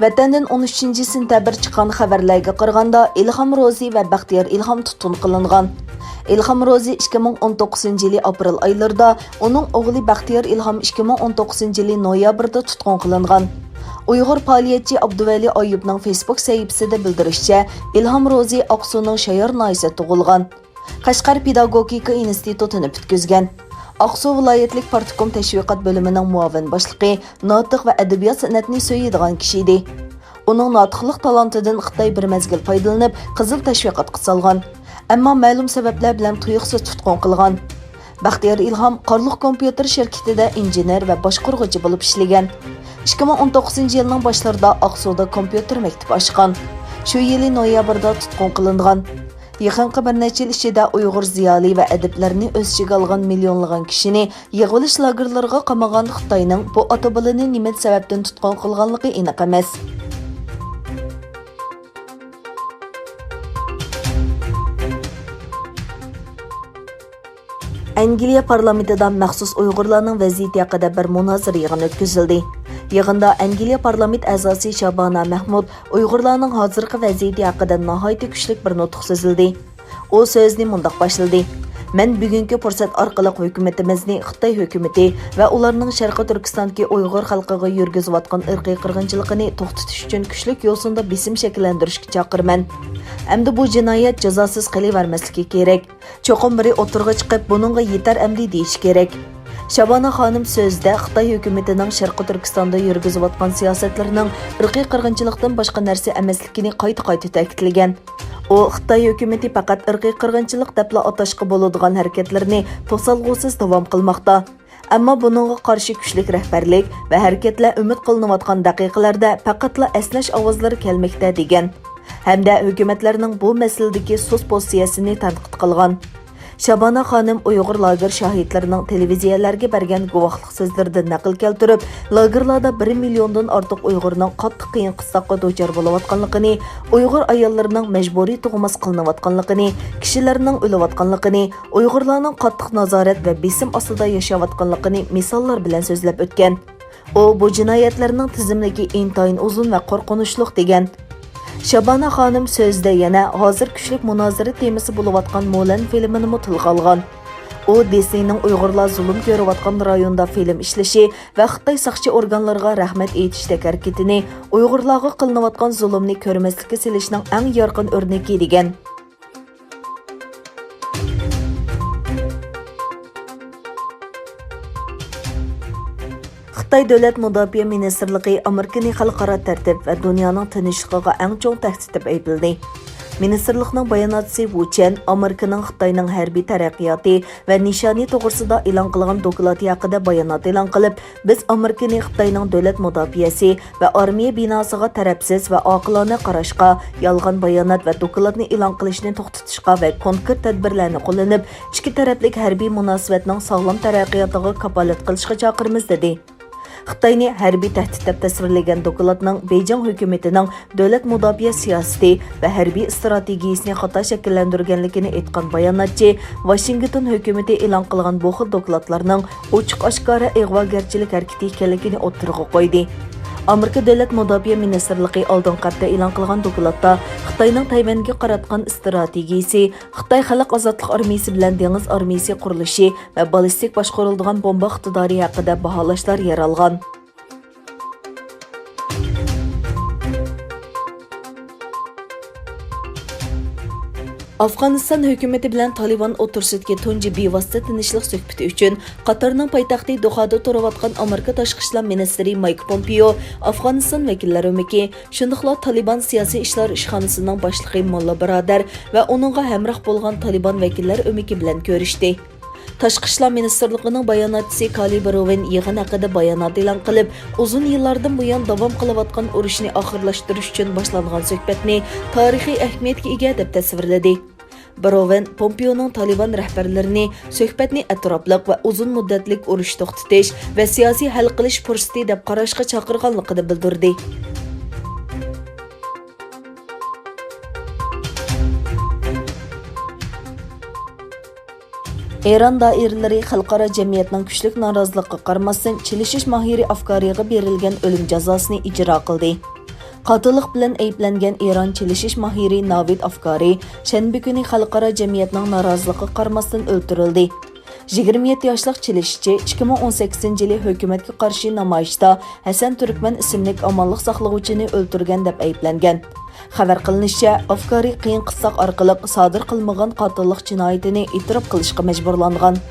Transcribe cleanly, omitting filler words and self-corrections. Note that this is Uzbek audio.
Vatandan 13 sentabr chiqqan xabarlarga qaraganda Ilhom Ro'zi va Baxtiyor Ilhom tutun qilingan. Ilhom Ro'zi 2019-yili aprel oylarida, uning o'g'li Baxtiyor Ilhom 2019-yili noyabrda tutqun qilingan. Uyg'ur faoliyatchi Abduvali Ayyubning Facebook sahifasida bildirishicha, Ilhom Ro'zi Oqsuning Shayor noyasida tug'ilgan. Qashqar pedagogika institutini bitkizgan. Aqsu viloyatlik partikom tashviqot bo'limining muavin boshlig'i, notiq va adabiyot san'atini so'yadigan kishi edi. Uning notiqlik talantidan Xitoy bir mezgil foydalanib, qizil tashviqotga solgan. Ammo ma'lum sabablar bilan tuyuqsiz tutqun qilgan. Baxtiyor Ilhom Qorliq kompyuter shirkatida injener va boshqaruvchi bo'lib ishlagan. 2019-yilning boshlarida Aqsuda kompyuter maktabi ochgan. Shu yili noyabrda tutqun qilingan. Yaqinqi bir necha yil ichida Uyg'ur ziyoli va adiblarini o'z ichiga olgan millionlagan kishini yig'ilish lagerlariga qamagan Xitoyning bu ota-bolani nima sababdan tutqun qilganligi aniq emas. Angliya parlamentida maxsus Uyg'urlarning vaziyati haqida bir munozara yig'ini o'tkazildi. Yig'inda Angliya parlament a'zosi Shabana Mahmud Uyg'urlarning hozirgi vaziyati haqida nihoyatda kuchli bir nutq so'zildi. U so'zni mundaq boshladi. Men bugungi fursat orqali hukumatimizni Xitoy hukumati va ularning Sharqiy Turkistondagi Uyg'ur xalqiga yurgizayotgan irqiy qirg'inchiligini to'xtatish uchun kuchli yo'sinda bisim shakllantirishga chaqirman. Endi bu jinoyat jazosiz qilavermasligi kerak. Cho'qim biri o'tirg'i chiqib, buningga yetar amdi deyish kerak. Shabana xonim so'zda Xitoy hukumatining Sharqiy Turkistonda yurgizayotgan siyosatlarining irqiy qirg'inchilikdan boshqa narsa emasligini qayta-qayta ta'kidlagan. U Xitoy hukumati faqat irqiy qirg'inchilik deb atashga bo'ladigan harakatlarni to'salg'usiz davom qilmoqda. Ammo buningga qarshi kuchli rahbarlik va harakatlar umid qilinayotgan daqiqalarda faqatla esnash ovozlari kelmoqda degan. Hamda hukumatlarning bu masaladagi so'z pozitsiyasini tanqid qilgan. Shabana xonim Uyg'ur lager shohidlarining televiziyalarga bergan guvohlik so'zlaridan naql keltirib, lagerlarda 1 milliondan ortiq Uyg'urning qattiq qiyin qistoqqa duchor bo'layotganligini, Uyg'ur ayollarining majburiy tug'mas qilinayotganligini, kishilarning o'layotganligini, Uyg'urlarning qattiq nazorat va bisim ostida yashayotganligini misollar bilan so'zlab o'tgan. U bu jinoyatlarning tizimligi intayin uzun va qo'rqinchli degan. Shabana xonim so'zda yana hozir kuchli munozara temasi bo'layotgan Mo'lan filmini tilga olgan. U Disneyning Uyg'urlar zulm ko'rayotgan rayonda film ishlashi va Xitoy soqchi organlariga rahmat aytishdek harakatini Uyg'urlarga qilinayotgan zulmni ko'rmaslikka silishning eng yorqin o'rnagi degan. Xitoy Davlat Mudofaa Ministrligi Amerikaning xalqaro tartib va dunyoning tinchligiga eng chong tahdid deb aytildi. Ministrlikning bayonotchisi Wu Chen Amerikaning Xitoyning harbiy taraqqiyoti va nishoni to'g'risida e'lon qilgan doklati haqida bayonot e'lon qilib, biz Amerikaning Xitoyning davlat mudofaasi va armiya binosiga tarafsiz va oqilona qarashga, yolg'on bayonot va doklatni e'lon qilishni to'xtatishga va konkret tadbirlarni qo'llanib, ikki taraflik harbiy munosabatning sog'lom taraqqiyotiga kafolat qilishga chaqiramiz dedi. Xitoyni harbiy tahdid deb tasvirlagan dokladning Beijing hukumatining davlat mudofaa siyosati va harbiy strategiyasini xato shakllantirganligini aytgan bayonotchi, Washington hukumati e'lon qilgan bu xil dokladlarning ochiq-oshkora ig'vogarchilik harakati ekanligini o'ttirg'a qo'ydi. Amerika Davlat Mudofaa Ministrligi oldin qarta e'lon qilgan dokladda Xitoyning Tayvanga qaratgan strategiyasi, Xitoy xalq ozodlik armiyasi bilan dengiz armiyasi qurilishi va ballistik boshqariladigan bomba iqtidori haqida baholashlar yer olgan. Afg'oniston hukumati bilan Taliban o'tirsidagi tunji bevosita tinchlik suhbati uchun Qatarning poytaxti Dohada turayotgan Amerika tashqi ishlar ministri Mike Pompeo, Afg'oniston vakillari umiki, shundaqla Taliban siyosiy ishlar ishxonasining boshlig'i Molla Birodar va uningga hamroh bo'lgan Taliban vakillari umiki bilan ko'rishdi. Tashqi ishlar ministrligining bayonotchisi Kali Baroven yig'in haqida bayonot e'lon qilib, uzun yillardan buyon davom qilayotgan urushni oxirlashtirish uchun boshlangan suhbatni tarixiy ahamiyatga ega deb tasvirladi. Baroven Pompeoning Taliban rahbarlarini suhbatni atrofliq va uzun muddatlik urush to'xtatish va siyosiy hal qilish fursati deb qarashga chaqirganligini bildirdi. Eron doiralari xalqaro jamiyatning kuchli noroziligiga qaramasdan chilishish mahiri Afg'oniga berilgan o'lim jazosini ijro qildi. Qotillik bilan ayblangan Eron chilishish mahiri Navid Afkari shanba kuni xalqaro jamiyatning noroziligiga qaramasdan o'ldirildi. 27 yoshlik chilishchi 2018-yili hukumatga qarshi namoyishda Hasan Turkman ismli omonlik saqlovchini o'ldirgan deb ayblangan. Xabar qilinishicha, Afkari qiyin qissoq orqali sodir qilmagan qotillik jinoyatini e'tirof qilishga majburlangan.